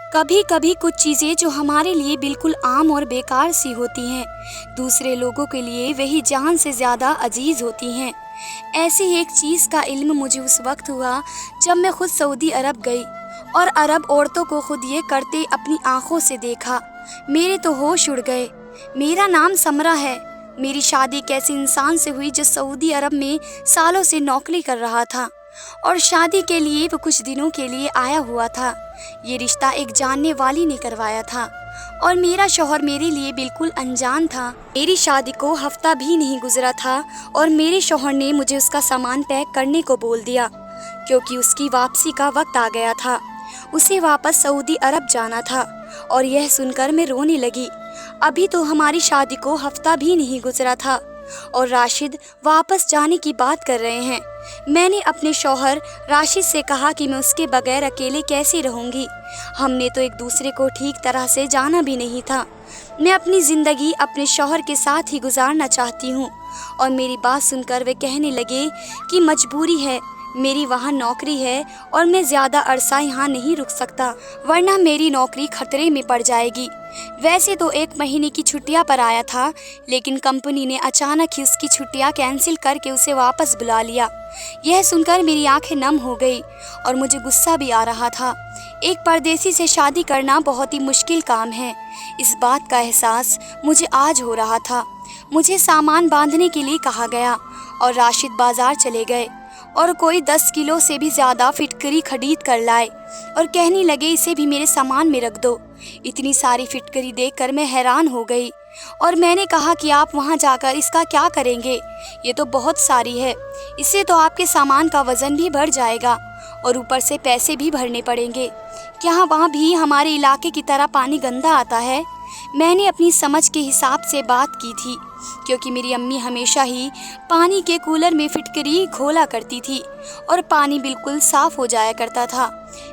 कभी कभी कुछ चीज़ें जो हमारे लिए बिल्कुल आम और बेकार सी होती हैं, दूसरे लोगों के लिए वही जान से ज़्यादा अजीज़ होती हैं। ऐसी ही एक चीज़ का इल्म मुझे उस वक्त हुआ जब मैं खुद सऊदी अरब गई और अरब औरतों को खुद ये करते अपनी आंखों से देखा। मेरे तो होश उड़ गए। मेरा नाम समरा है। मेरी शादी एक ऐसे इंसान से हुई जो सऊदी अरब में सालों से नौकरी कर रहा था और शादी के लिए वो कुछ दिनों के लिए आया हुआ था। ये रिश्ता एक जानने वाली ने करवाया था और मेरा शौहर मेरे लिए बिल्कुल अनजान था। मेरी शादी को हफ्ता भी नहीं गुजरा था और मेरे शौहर ने मुझे उसका सामान पैक करने को बोल दिया क्योंकि उसकी वापसी का वक्त आ गया था। उसे वापस सऊदी अरब जाना था और यह सुनकर मैं रोने लगी। अभी तो हमारी शादी को हफ्ता भी नहीं गुजरा था और राशिद वापस जाने की बात कर रहे हैं। मैंने अपने शौहर राशिद से कहा कि मैं उसके बगैर अकेले कैसे रहूंगी। हमने तो एक दूसरे को ठीक तरह से जाना भी नहीं था। मैं अपनी ज़िंदगी अपने शौहर के साथ ही गुजारना चाहती हूँ। और मेरी बात सुनकर वे कहने लगे कि मजबूरी है, मेरी वहाँ नौकरी है और मैं ज़्यादा अरसा यहाँ नहीं रुक सकता वरना मेरी नौकरी खतरे में पड़ जाएगी। वैसे तो 1 महीने की छुट्टियाँ पर आया था, लेकिन कंपनी ने अचानक ही उसकी छुट्टियाँ कैंसिल करके उसे वापस बुला लिया। यह सुनकर मेरी आंखें नम हो गई और मुझे गुस्सा भी आ रहा था। एक परदेसी से शादी करना बहुत ही मुश्किल काम है। इस बात का एहसास मुझे आज हो रहा था। मुझे सामान बांधने के लिए कहा गया और राशिद बाजार चले गए और कोई 10 किलो से भी ज़्यादा फिटकरी खरीद कर लाए और कहने लगे इसे भी मेरे सामान में रख दो। इतनी सारी फिटकरी देखकर मैं हैरान हो गई और मैंने कहा कि आप वहां जाकर इसका क्या करेंगे? ये तो बहुत सारी है, इससे तो आपके सामान का वज़न भी बढ़ जाएगा और ऊपर से पैसे भी भरने पड़ेंगे। क्या वहाँ भी हमारे इलाके की तरह पानी गंदा आता है? मैंने अपनी समझ के हिसाब से बात की थी क्योंकि मेरी अम्मी हमेशा ही पानी के कूलर में फिटकरी घोला करती थी और पानी बिल्कुल साफ़ हो जाया करता था।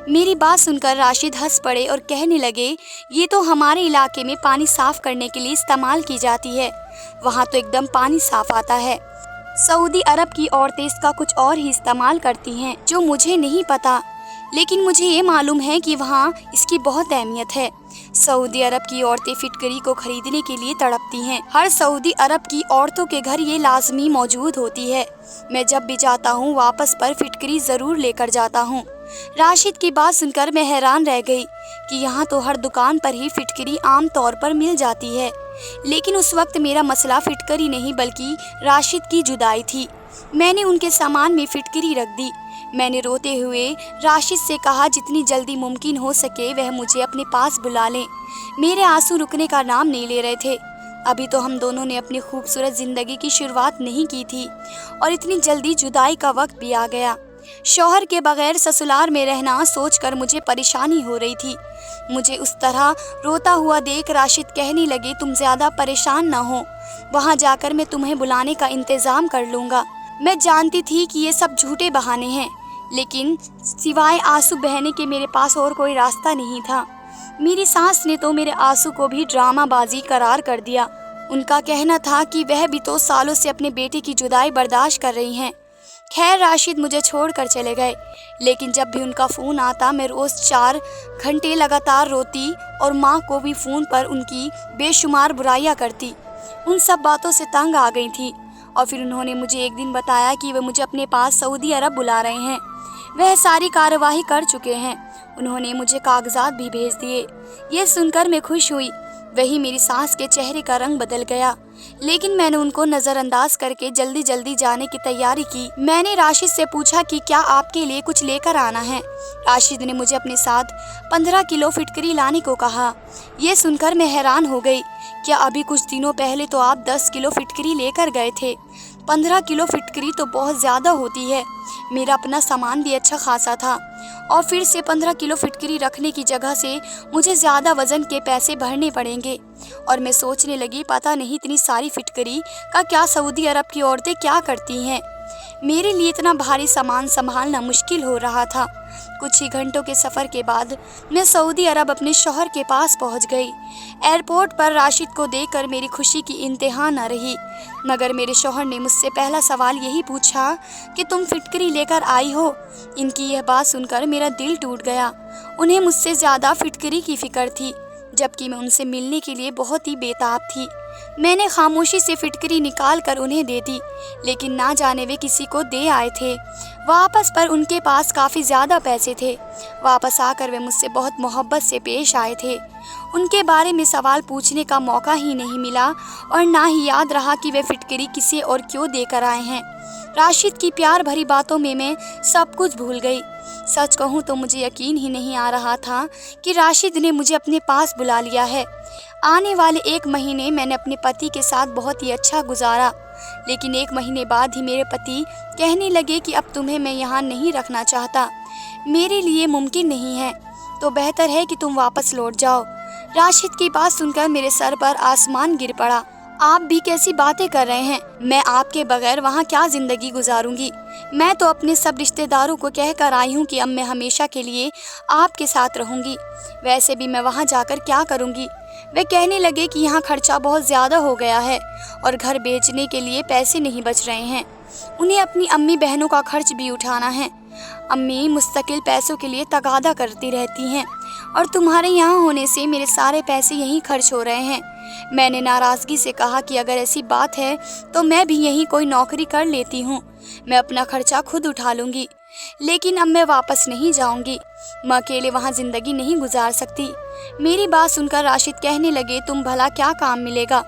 मेरी बात सुनकर राशिद हंस पड़े और कहने लगे, ये तो हमारे इलाके में पानी साफ़ करने के लिए इस्तेमाल की जाती है, वहाँ तो एकदम पानी साफ़ आता है। सऊदी अरब की औरतें इसका कुछ और ही इस्तेमाल करती हैं जो मुझे नहीं पता, लेकिन मुझे ये मालूम है कि वहाँ इसकी बहुत अहमियत है। सऊदी अरब की औरतें फिटकरी को खरीदने के लिए तड़पती हैं। हर सऊदी अरब की औरतों के घर ये लाजमी मौजूद होती है। मैं जब भी जाता हूँ वापस पर फिटकरी ज़रूर लेकर जाता हूँ। राशिद की बात सुनकर मैं हैरान रह गई कि यहाँ तो हर दुकान पर ही फिटकरी आम तौर पर मिल जाती है, लेकिन उस वक्त मेरा मसला फिटकरी नहीं बल्कि राशिद की जुदाई थी। मैंने उनके सामान में फिटकरी रख दी। मैंने रोते हुए राशिद से कहा जितनी जल्दी मुमकिन हो सके वह मुझे अपने पास बुला लें। मेरे आंसू रुकने का नाम नहीं ले रहे थे। अभी तो हम दोनों ने अपनी खूबसूरत ज़िंदगी की शुरुआत नहीं की थी और इतनी जल्दी जुदाई का वक्त भी आ गया। शौहर के बगैर ससुराल में रहना सोचकर मुझे परेशानी हो रही थी। मुझे उस तरह रोता हुआ देख राशिद कहने लगे, तुम ज़्यादा परेशान ना हो, वहाँ जाकर मैं तुम्हें बुलाने का इंतज़ाम कर लूँगा। मैं जानती थी कि ये सब झूठे बहाने हैं, लेकिन सिवाय आंसू बहने के मेरे पास और कोई रास्ता नहीं था। मेरी सास ने तो मेरे आंसू को भी ड्रामाबाजी करार कर दिया। उनका कहना था कि वह भी तो सालों से अपने बेटे की जुदाई बर्दाश्त कर रही हैं। खैर राशिद मुझे छोड़कर चले गए, लेकिन जब भी उनका फ़ोन आता मैं रोज़ 4 घंटे लगातार रोती और माँ को भी फ़ोन पर उनकी बेशुमार बुराइयाँ करती। उन सब बातों से तंग आ गई थी और फिर उन्होंने मुझे एक दिन बताया कि वे मुझे अपने पास सऊदी अरब बुला रहे हैं। वह सारी कार्यवाही कर चुके हैं। उन्होंने मुझे कागजात भी भेज दिए। ये सुनकर मैं खुश हुई। वही मेरी सास के चेहरे का रंग बदल गया, लेकिन मैंने उनको नज़रअंदाज करके जल्दी जल्दी जाने की तैयारी की। मैंने राशिद से पूछा कि क्या आपके लिए कुछ लेकर आना है। राशिद ने मुझे अपने साथ 15 किलो फिटकरी लाने को कहा। ये सुनकर मैं हैरान हो गई। क्या अभी कुछ दिनों पहले तो आप 10 किलो फिटकरी लेकर गए थे? 15 किलो फिटकरी तो बहुत ज़्यादा होती है। मेरा अपना सामान भी अच्छा खासा था और फिर से 15 किलो फिटकरी रखने की जगह से मुझे ज़्यादा वज़न के पैसे भरने पड़ेंगे। और मैं सोचने लगी, पता नहीं इतनी सारी फिटकरी का क्या सऊदी अरब की औरतें क्या करती हैं। मेरे लिए इतना भारी सामान संभालना मुश्किल हो रहा था। कुछ ही घंटों के सफ़र के बाद मैं सऊदी अरब अपने शौहर के पास पहुंच गई। एयरपोर्ट पर राशिद को देखकर मेरी खुशी की इंतहा न रही, मगर मेरे शौहर ने मुझसे पहला सवाल यही पूछा कि तुम फिटकरी लेकर आई हो। इनकी यह बात सुनकर मेरा दिल टूट गया। उन्हें मुझसे ज़्यादा फिटकरी की फ़िक्र थी, जबकि मैं उनसे मिलने के लिए बहुत ही बेताब थी। मैंने खामोशी से फिटकरी निकाल कर उन्हें दे दी, लेकिन ना जाने वे किसी को दे आए थे। वापस पर उनके पास काफ़ी ज़्यादा पैसे थे। वापस आकर वे मुझसे बहुत मोहब्बत से पेश आए थे। उनके बारे में सवाल पूछने का मौका ही नहीं मिला और ना ही याद रहा कि वे फिटकरी किसे और क्यों देकर आए हैं। राशिद की प्यार भरी बातों में मैं सब कुछ भूल गई। सच कहूँ तो मुझे यकीन ही नहीं आ रहा था कि राशिद ने मुझे अपने पास बुला लिया है। आने वाले 1 महीने मैंने अपने पति के साथ बहुत ही अच्छा गुजारा, लेकिन 1 महीने बाद ही मेरे पति कहने लगे कि अब तुम्हें मैं यहाँ नहीं रखना चाहता, मेरे लिए मुमकिन नहीं है, तो बेहतर है कि तुम वापस लौट जाओ। राशिद की बात सुनकर मेरे सर पर आसमान गिर पड़ा। आप भी कैसी बातें कर रहे हैं? मैं आपके बगैर वहाँ क्या ज़िंदगी गुजारूंगी? मैं तो अपने सब रिश्तेदारों को कह कर आई हूँ कि अब मैं हमेशा के लिए आपके साथ रहूँगी। वैसे भी मैं वहाँ जाकर क्या करूँगी? वे कहने लगे कि यहाँ खर्चा बहुत ज़्यादा हो गया है और घर बेचने के लिए पैसे नहीं बच रहे हैं। उन्हें अपनी अम्मी बहनों का खर्च भी उठाना है। अम्मी मुस्तकिल पैसों के लिए तगादा करती रहती हैं और तुम्हारे यहाँ होने से मेरे सारे पैसे यहीं खर्च हो रहे हैं। मैंने नाराज़गी से कहा कि अगर ऐसी बात है तो मैं भी यहीं कोई नौकरी कर लेती हूँ, मैं अपना खर्चा खुद उठा लूँगी, लेकिन अब मैं वापस नहीं जाऊँगी। मैं अकेले वहाँ ज़िंदगी नहीं गुजार सकती। मेरी बात सुनकर राशिद कहने लगे, तुम भला क्या काम मिलेगा?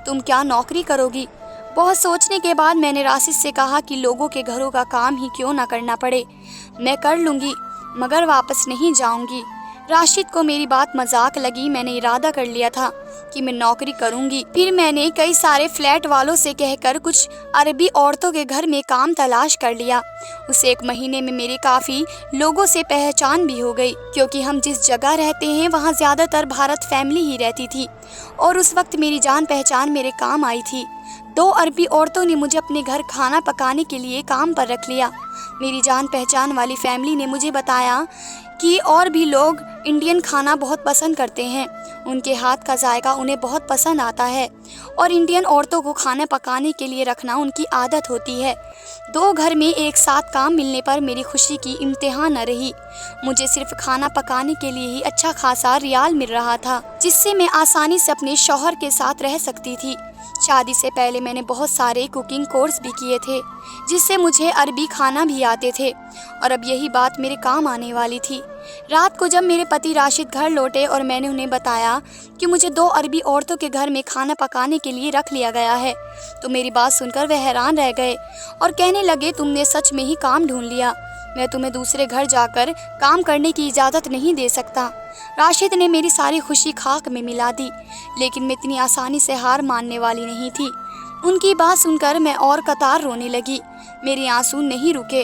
तुम क्या नौकरी करोगी? बहुत सोचने के बाद मैंने राशिद से कहा कि लोगों के घरों का काम ही क्यों ना करना पड़े, मैं कर लूँगी, मगर वापस नहीं जाऊँगी। राशिद को मेरी बात मजाक लगी। मैंने इरादा कर लिया था कि मैं नौकरी करूंगी। फिर मैंने कई सारे फ्लैट वालों से कहकर कुछ अरबी औरतों के घर में काम तलाश कर लिया। उस 1 महीने में मेरी काफ़ी लोगों से पहचान भी हो गई, क्योंकि हम जिस जगह रहते हैं वहाँ ज़्यादातर भारत फैमिली ही रहती थी और उस वक्त मेरी जान पहचान मेरे काम आई थी। 2 अरबी औरतों ने मुझे अपने घर खाना पकाने के लिए काम पर रख लिया। मेरी जान पहचान वाली फैमिली ने मुझे बताया कि और भी लोग इंडियन खाना बहुत पसंद करते हैं, उनके हाथ का जायका उन्हें बहुत पसंद आता है और इंडियन औरतों को खाना पकाने के लिए रखना उनकी आदत होती है। 2 घर में एक साथ काम मिलने पर मेरी खुशी की इंतहा न रही। मुझे सिर्फ खाना पकाने के लिए ही अच्छा खासा रियाल मिल रहा था, जिससे मैं आसानी से अपने शौहर के साथ रह सकती थी। शादी से पहले मैंने बहुत सारे कुकिंग कोर्स भी किए थे, जिससे मुझे अरबी खाना भी आते थे और अब यही बात मेरे काम आने वाली थी। रात को जब मेरे पति राशिद घर लौटे और मैंने उन्हें बताया कि मुझे 2 अरबी औरतों के घर में खाना पकाने के लिए रख लिया गया है, तो मेरी बात सुनकर वह हैरान रह गए और कहने लगे, तुमने सच में ही काम ढूंढ लिया, मैं तुम्हें दूसरे घर जाकर काम करने की इजाज़त नहीं दे सकता। राशिद ने मेरी सारी खुशी खाक में मिला दी, लेकिन मैं इतनी आसानी से हार मानने वाली नहीं थी। उनकी बात सुनकर मैं और कतार रोने लगी। मेरे आंसू नहीं रुके।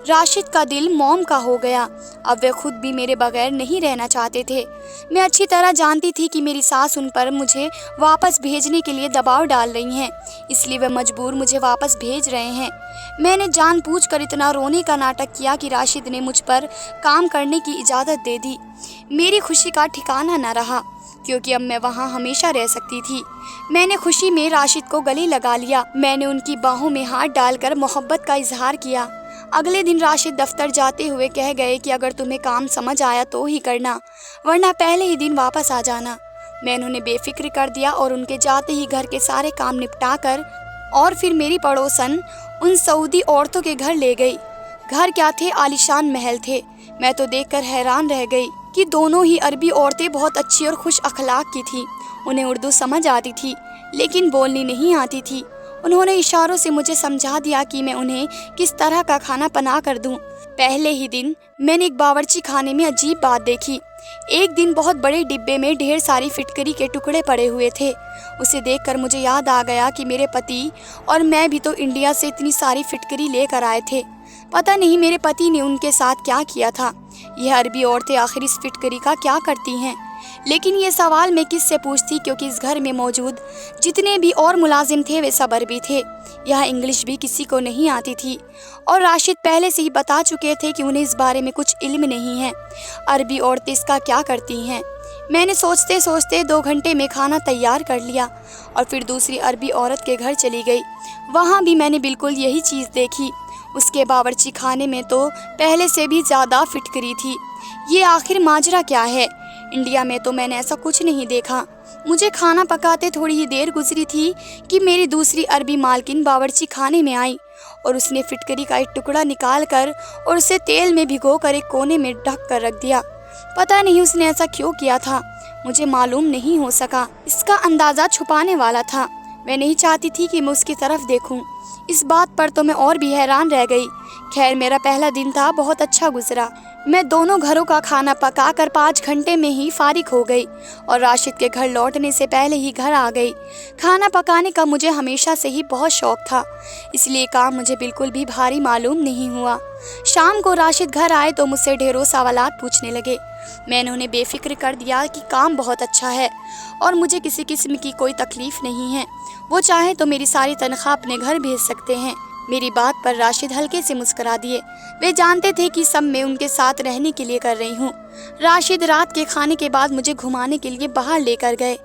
राशिद का दिल मोम का हो गया। अब वे खुद भी मेरे बगैर नहीं रहना चाहते थे। मैं अच्छी तरह जानती थी कि मेरी सास उन पर मुझे वापस भेजने के लिए दबाव डाल रही हैं, इसलिए वे मजबूर मुझे वापस भेज रहे हैं। मैंने जानबूझकर इतना रोने का नाटक किया कि राशिद ने मुझ पर काम करने की इजाज़त दे दी। मेरी खुशी का ठिकाना न रहा, क्योंकि अब मैं वहाँ हमेशा रह सकती थी। मैंने खुशी में राशिद को गले लगा लिया। मैंने उनकी बाहों में हाथ डालकर मोहब्बत का इजहार किया। अगले दिन राशिद दफ्तर जाते हुए कह गए कि अगर तुम्हें काम समझ आया तो ही करना, वरना पहले ही दिन वापस आ जाना। मैंने उन्हें बेफिक्र कर दिया और उनके जाते ही घर के सारे काम निपटा कर और फिर मेरी पड़ोसन उन सऊदी औरतों के घर ले गई। घर क्या थे, आलीशान महल थे। मैं तो देखकर हैरान रह गई कि दोनों ही अरबी औरतें बहुत अच्छी और खुश अखलाक की थीं। उन्हें उर्दू समझ आती थी, लेकिन बोलनी नहीं आती थी। उन्होंने इशारों से मुझे समझा दिया कि मैं उन्हें किस तरह का खाना बना कर दूं। पहले ही दिन मैंने एक बावर्ची खाने में अजीब बात देखी। एक दिन बहुत बड़े डिब्बे में ढेर सारी फिटकरी के टुकड़े पड़े हुए थे। उसे देखकर मुझे याद आ गया कि मेरे पति और मैं भी तो इंडिया से इतनी सारी फिटकरी लेकर आए थे। पता नहीं मेरे पति ने उनके साथ क्या किया था। یہ عربی عورتیں آخر اس فٹکری کا کیا کرتی ہیں؟ لیکن یہ سوال میں کس سے پوچھتی، کیونکہ اس گھر میں موجود جتنے بھی اور ملازم تھے وہ سب عربی تھے۔ یہاں انگلش بھی کسی کو نہیں آتی تھی، اور راشد پہلے سے ہی بتا چکے تھے کہ انہیں اس بارے میں کچھ علم نہیں ہے۔ عربی عورتیں اس کا کیا کرتی ہیں؟ میں نے سوچتے سوچتے 2 گھنٹے میں کھانا تیار کر لیا اور پھر دوسری عربی عورت کے گھر چلی گئی۔ وہاں بھی میں نے بالکل یہی چیز دیکھی۔ اس کے باورچی خانے میں تو پہلے سے بھی زیادہ فٹکری تھی۔ یہ آخر ماجرا کیا ہے؟ انڈیا میں تو میں نے ایسا کچھ نہیں دیکھا۔ مجھے کھانا پکاتے تھوڑی ہی دیر گزری تھی کہ میری دوسری عربی مالکن باورچی خانے میں آئی اور اس نے فٹکری کا ایک ٹکڑا نکال کر اور اسے تیل میں بھگو کر ایک کونے میں ڈھک کر رکھ دیا۔ پتہ نہیں اس نے ایسا کیوں کیا تھا، مجھے معلوم نہیں ہو سکا۔ اس کا اندازہ چھپانے والا تھا۔ میں نہیں چاہتی تھی کہ میں اس کی طرف دیکھوں۔ اس بات پر تو میں اور بھی حیران رہ گئی۔ خیر، میرا پہلا دن تھا، بہت اچھا گزرا۔ میں دونوں گھروں کا کھانا پکا کر 5 گھنٹے میں ہی فارغ ہو گئی اور راشد کے گھر لوٹنے سے پہلے ہی گھر آ گئی۔ کھانا پکانے کا مجھے ہمیشہ سے ہی بہت شوق تھا، اس لیے کام مجھے بالکل بھی بھاری معلوم نہیں ہوا۔ شام کو راشد گھر آئے تو مجھ سے ڈھیروں سوالات پوچھنے لگے۔ میں نے انہیں بے فکر کر دیا کہ کام بہت اچھا ہے اور مجھے کسی قسم کی کوئی تکلیف نہیں ہے۔ وہ چاہے تو میری ساری تنخواہ اپنے گھر بھیج سکتے ہیں۔ میری بات پر راشد ہلکے سے مسکرا دیے۔ وہ جانتے تھے کہ سب میں ان کے ساتھ رہنے کے لیے کر رہی ہوں۔ راشد رات کے کھانے کے بعد مجھے گھمانے کے لیے باہر لے کر گئے۔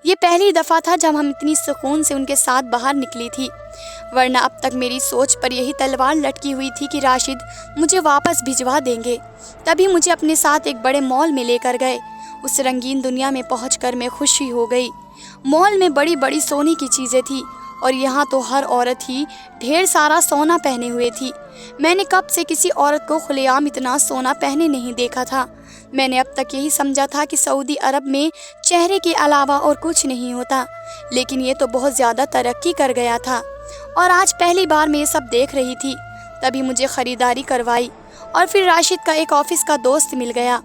یہ پہلی دفعہ تھا جب ہم اتنی سکون سے ان کے ساتھ باہر نکلی تھی، ورنہ اب تک میری سوچ پر یہی تلوار لٹکی ہوئی تھی کہ راشد مجھے واپس بھجوا دیں گے۔ تبھی مجھے اپنے ساتھ ایک بڑے مال میں لے کر گئے۔ اس رنگین دنیا میں پہنچ کر میں خوشی ہو گئی۔ مال میں بڑی بڑی سونے کی چیزیں تھیں اور یہاں تو ہر عورت ہی ڈھیر سارا سونا پہنے ہوئے تھی۔ میں نے کب سے کسی عورت کو کھلے عام اتنا سونا پہنے نہیں دیکھا تھا۔ میں نے اب تک یہی سمجھا تھا کہ سعودی عرب میں چہرے کے علاوہ اور کچھ نہیں ہوتا، لیکن یہ تو بہت زیادہ ترقی کر گیا تھا، اور آج پہلی بار میں یہ سب دیکھ رہی تھی۔ تبھی مجھے خریداری کروائی اور پھر راشد کا ایک آفس کا دوست مل گیا،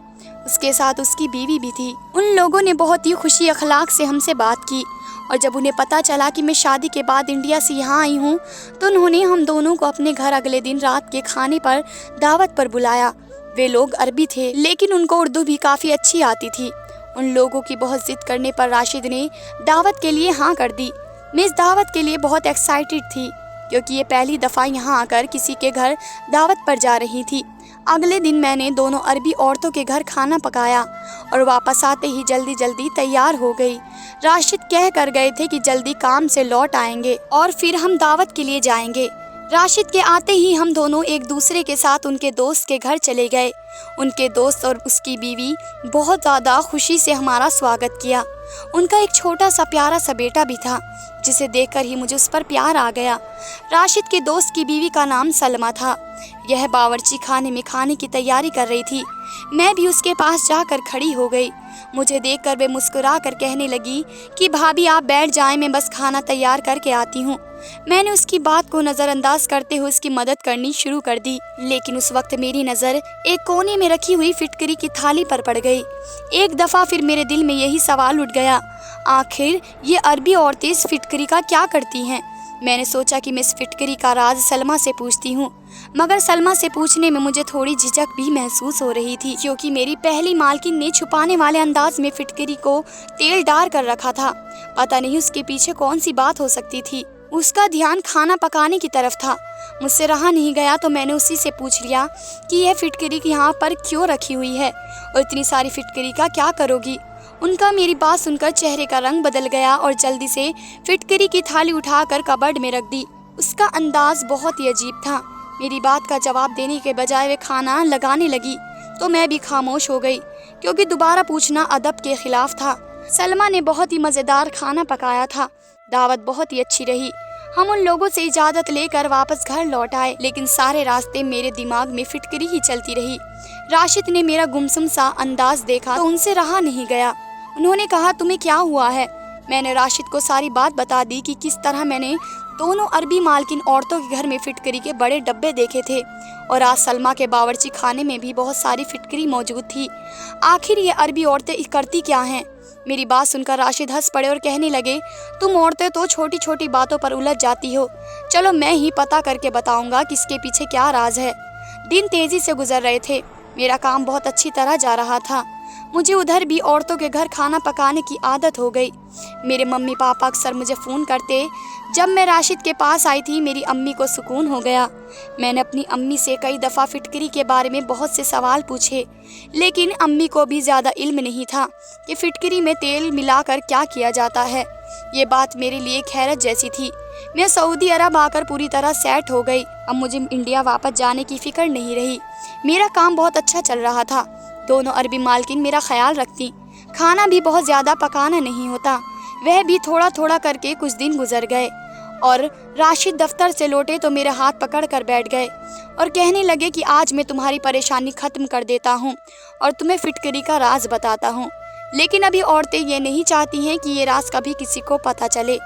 اس کے ساتھ اس کی بیوی بھی تھی۔ ان لوگوں نے بہت ہی خوشی اخلاق سے ہم سے بات کی، اور جب انہیں پتہ چلا کہ میں شادی کے بعد انڈیا سے یہاں آئی ہوں تو انہوں نے ہم دونوں کو اپنے گھر اگلے دن رات کے کھانے پر دعوت پر بلایا۔ وہ لوگ عربی تھے، لیکن ان کو اردو بھی کافی اچھی آتی تھی۔ ان لوگوں کی بہت ضد کرنے پر راشد نے دعوت کے لیے ہاں کر دی۔ میں اس دعوت کے لیے بہت ایکسائٹڈ تھی، کیونکہ یہ پہلی دفعہ یہاں آ کر کسی کے گھر دعوت پر جا رہی تھی۔ اگلے دن میں نے دونوں عربی عورتوں کے گھر کھانا پکایا اور واپس آتے ہی جلدی جلدی تیار ہو گئی۔ راشد کہہ کر گئے تھے کہ جلدی کام سے لوٹ آئیں گے اور پھر ہم دعوت کے لیے جائیں گے۔ راشد کے آتے ہی ہم دونوں ایک دوسرے کے ساتھ ان کے دوست کے گھر چلے گئے۔ ان کے دوست اور اس کی بیوی بہت زیادہ خوشی سے ہمارا سواگت کیا۔ ان کا ایک چھوٹا سا پیارا سا بیٹا بھی تھا، جسے دیکھ کر ہی مجھے اس پر پیار آ گیا۔ راشد کے دوست کی بیوی کا نام سلمہ تھا۔ یہ باورچی خانے میں کھانے کی تیاری کر رہی تھی۔ میں بھی اس کے پاس جا کر کھڑی ہو گئی۔ مجھے دیکھ کر وہ مسکرا کر کہنے لگی کہ بھابھی آپ بیٹھ جائیں، میں بس کھانا تیار کر کے آتی ہوں۔ میں نے اس کی بات کو نظر انداز کرتے ہوئے اس کی مدد کرنی شروع کر دی، لیکن اس وقت میری نظر ایک کونے میں رکھی ہوئی فٹکری کی تھالی پر پڑ گئی۔ ایک دفعہ پھر میرے دل میں یہی سوال اٹھ گیا، آخر یہ عربی عورتیں اس فٹکری کا کیا کرتی ہیں؟ میں نے سوچا کہ میں اس فٹکری کا راز سلمہ سے پوچھتی ہوں، مگر سلمہ سے پوچھنے میں مجھے تھوڑی جھجک بھی محسوس ہو رہی تھی، کیونکہ میری پہلی مالکن نے چھپانے والے انداز میں فٹکری کو تیل ڈال کر رکھا تھا۔ پتہ نہیں اس کے پیچھے کون سی بات ہو سکتی تھی۔ اس کا دھیان کھانا پکانے کی طرف تھا۔ مجھ سے رہا نہیں گیا تو میں نے اسی سے پوچھ لیا کہ یہ فٹکری یہاں پر کیوں رکھی ہوئی ہے اور اتنی ساری فٹکری کا کیا کرو گی؟ ان کا میری بات سن کر چہرے کا رنگ بدل گیا اور جلدی سے فٹکری کی تھالی اٹھا کر کبرڈ میں رکھ دی۔ اس کا انداز بہت ہی عجیب تھا۔ میری بات کا جواب دینے کے بجائے وہ کھانا لگانے لگی تو میں بھی خاموش ہو گئی، کیونکہ دوبارہ پوچھنا ادب کے خلاف تھا۔ سلمہ نے بہت ہی مزیدار کھانا پکایا تھا۔ دعوت بہت ہی اچھی رہی۔ ہم ان لوگوں سے اجازت لے کر واپس گھر لوٹ آئے، لیکن سارے راستے میرے دماغ میں فٹکری ہی چلتی رہی۔ راشد نے میرا گمسم سا انداز دیکھا تو ان سے رہا نہیں گیا۔ انہوں نے کہا، تمہیں کیا ہوا ہے؟ میں نے راشد کو ساری بات بتا دی کہ کس طرح میں نے دونوں عربی مالکن عورتوں کے گھر میں فٹکری کے بڑے ڈبے دیکھے تھے، اور آج سلمہ کے باورچی خانے میں بھی بہت ساری فٹکری موجود تھی۔ آخر یہ عربی عورتیں کرتی کیا ہیں؟ میری بات سن کر راشد ہنس پڑے اور کہنے لگے، تم عورتیں تو چھوٹی چھوٹی باتوں پر الجھ جاتی ہو، چلو میں ہی پتہ کر کے بتاؤں گا کہ اس کے پیچھے کیا راز ہے۔ دن تیزی سے گزر رہے تھے۔ मेरा काम बहुत अच्छी तरह जा रहा था। मुझे उधर भी औरतों के घर खाना पकाने की आदत हो गई। मेरे मम्मी पापा अक्सर मुझे फ़ोन करते। जब मैं राशिद के पास आई थी, मेरी अम्मी को सुकून हो गया। मैंने अपनी अम्मी से कई दफ़ा फिटकरी के बारे में बहुत से सवाल पूछे, लेकिन अम्मी को भी ज़्यादा इल्म नहीं था कि फिटकरी में तेल मिलाकर क्या किया जाता है। ये बात मेरे लिए एक हैरत जैसी थी। मैं सऊदी अरब आकर पूरी तरह सेट हो गई। अब मुझे इंडिया वापस जाने की फ़िक्र नहीं रही। मेरा काम बहुत अच्छा चल रहा था। दोनों अरबी मालकिन मेरा ख्याल रखती। खाना भी बहुत ज़्यादा पकाना नहीं होता। वह भी थोड़ा थोड़ा करके कुछ दिन गुजर गए और राशिद दफ्तर से लौटे तो मेरे हाथ पकड़ कर बैठ गए और कहने लगे कि आज मैं तुम्हारी परेशानी ख़त्म कर देता हूँ और तुम्हें फिटकरी का राज बताता हूँ। लेकिन अभी औरतें ये नहीं चाहती हैं कि ये राज कभी किसी को पता चले,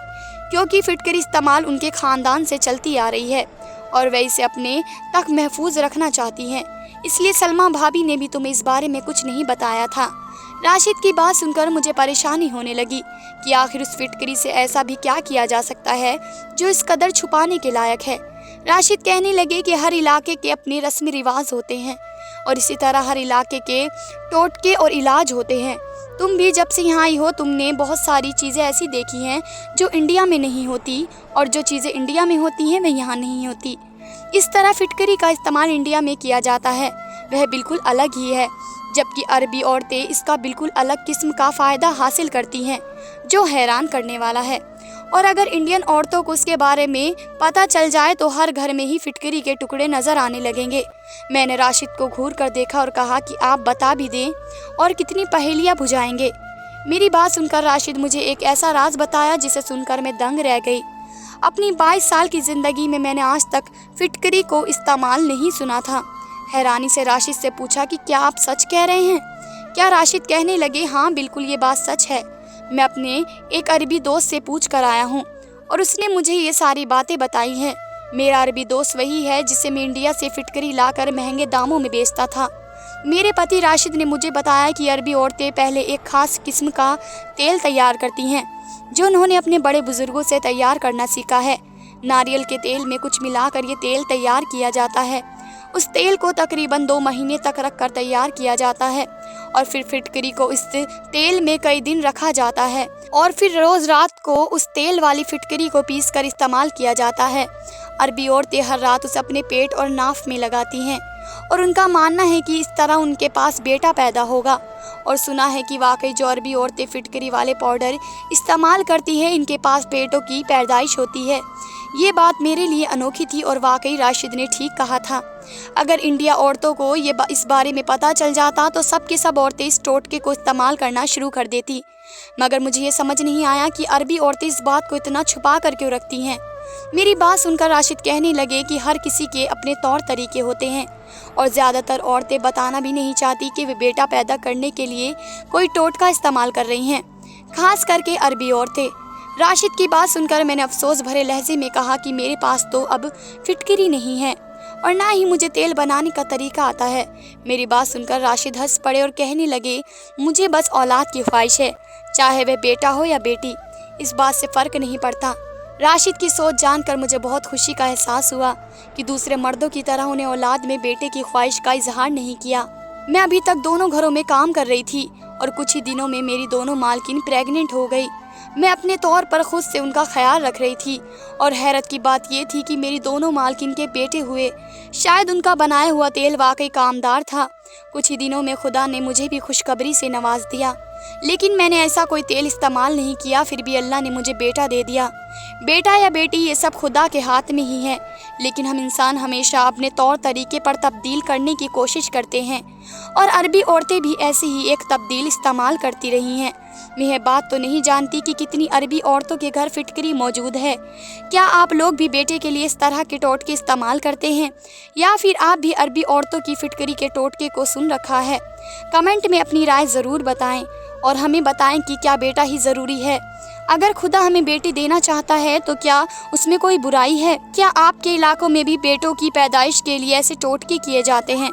क्योंकि फिटकरी इस्तेमाल उनके ख़ानदान से चलती आ रही है और वह इसे अपने तक महफूज रखना चाहती हैं। इसलिए सलमा भाभी ने भी तुम्हें इस बारे में कुछ नहीं बताया था। राशिद की बात सुनकर मुझे परेशानी होने लगी कि आखिर उस फिटकरी से ऐसा भी क्या किया जा सकता है जो इस कदर छुपाने के लायक है। राशिद कहने लगे कि हर इलाके के अपने रस्मी रिवाज होते हैं और इसी तरह हर इलाके के टोटके और इलाज होते हैं। तुम भी जब से यहाँ आई हो, तुमने बहुत सारी चीज़ें ऐसी देखी हैं जो इंडिया में नहीं होती, और जो चीज़ें इंडिया में होती हैं वह यहाँ नहीं होती। इस तरह फिटकरी का इस्तेमाल इंडिया में किया जाता है वह बिल्कुल अलग ही है, जबकि अरबी औरतें इसका बिल्कुल अलग किस्म का फ़ायदा हासिल करती हैं, जो हैरान करने वाला है। और अगर इंडियन औरतों को इसके बारे में पता चल जाए तो हर घर में ही फिटकरी के टुकड़े नज़र आने लगेंगे। मैंने राशिद को घूर कर देखा और कहा कि आप बता भी दें और कितनी पहेलियाँ बुझाएंगे। मेरी बात सुनकर राशिद मुझे एक ऐसा राज बताया जिसे सुनकर मैं दंग रह गई। अपनी 22 साल की ज़िंदगी में मैंने आज तक फिटकरी को इस्तेमाल नहीं सुना था। हैरानी से राशिद से पूछा कि क्या आप सच कह रहे हैं? क्या राशिद कहने लगे, हाँ बिल्कुल ये बात सच है। मैं अपने एक अरबी दोस्त से पूछ कर आया हूँ और उसने मुझे ये सारी बातें बताई हैं। मेरा अरबी दोस्त वही है जिसे मैं इंडिया से फिटकरी लाकर महंगे दामों में बेचता था। मेरे पति राशिद ने मुझे बताया कि अरबी औरतें पहले एक ख़ास किस्म का तेल तैयार करती हैं जो उन्होंने अपने बड़े बुजुर्गों से तैयार करना सीखा है। नारियल के तेल में कुछ मिलाकर ये तेल तैयार किया जाता है। उस तेल को तकरीबन 2 महीने तक रखकर तैयार किया जाता है और फिर फिटकरी को इस तेल में कई दिन रखा जाता है और फिर रोज़ रात को उस तेल वाली फिटकरी को पीसकर इस्तेमाल किया जाता है। अरबी औरतें हर रात उसे अपने पेट और नाफ में लगाती हैं और उनका मानना है कि इस तरह उनके पास बेटा पैदा होगा। और सुना है कि वाकई जो अरबी औरतें फिटकरी वाले पाउडर इस्तेमाल करती हैं, इनके पास बेटों की पैदाइश होती है। ये बात मेरे लिए अनोखी थी और वाकई राशिद ने ठीक कहा था। अगर इंडिया औरतों को इस बारे में पता चल जाता तो सब के सब औरतें इस टोटके को इस्तेमाल करना शुरू कर देती। मगर मुझे ये समझ नहीं आया कि अरबी औरतें इस बात को इतना छुपा कर क्यों रखती हैं। मेरी बात सुनकर राशिद कहने लगे कि हर किसी के अपने तौर तरीके होते हैं और ज़्यादातर औरतें बताना भी नहीं चाहती कि वे बेटा पैदा करने के लिए कोई टोटका इस्तेमाल कर रही हैं, खास करके अरबी औरतें। राशिद की बात सुनकर मैंने अफसोस भरे लहजे में कहा कि मेरे पास तो अब फिटकरी नहीं है और ना ही मुझे तेल बनाने का तरीका आता है। मेरी बात सुनकर राशिद हंस पड़े और कहने लगे, मुझे बस औलाद की ख्वाहिश है, चाहे वह बेटा हो या बेटी, इस बात से फ़र्क नहीं पड़ता। राशिद की सोच जानकर मुझे बहुत खुशी का एहसास हुआ कि दूसरे मर्दों की तरह उन्हें औलाद में बेटे की ख्वाहिश का इजहार नहीं किया। मैं अभी तक दोनों घरों में काम कर रही थी और कुछ ही दिनों में मेरी दोनों मालकिन प्रेग्नेंट हो गई। मैं अपने तौर पर खुद से उनका ख्याल रख रही थी और हैरत की बात ये थी कि मेरी दोनों मालकिन के बेटे हुए। शायद उनका बनाया हुआ तेल वाकई कामदार था। कुछ ही दिनों में खुदा ने मुझे भी खुशखबरी से नवाज दिया, लेकिन मैंने ऐसा कोई तेल इस्तेमाल नहीं किया, फिर भी अल्लाह ने मुझे बेटा दे दिया। बेटा या बेटी ये सब खुदा के हाथ में ही है, लेकिन हम इंसान हमेशा अपने तौर तरीके पर तब्दील करने की कोशिश करते हैं और अरबी औरतें भी ऐसे ही एक तब्दील इस्तेमाल करती रही हैं। मैं यह बात तो नहीं जानती कि कितनी अरबी औरतों के घर फिटकरी मौजूद है। क्या आप लोग भी बेटे के लिए इस तरह के टोटके इस्तेमाल करते हैं या फिर आप भी अरबी औरतों की फिटकरी के टोटके को सुन रखा है? कमेंट में अपनी राय ज़रूर बताएं और हमें बताएं कि क्या बेटा ही ज़रूरी है। अगर खुदा हमें बेटी देना चाहता है तो क्या उसमें कोई बुराई है? क्या आपके इलाकों में भी बेटों की पैदाइश के लिए ऐसे टोटके किए जाते हैं?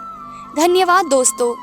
धन्यवाद दोस्तों।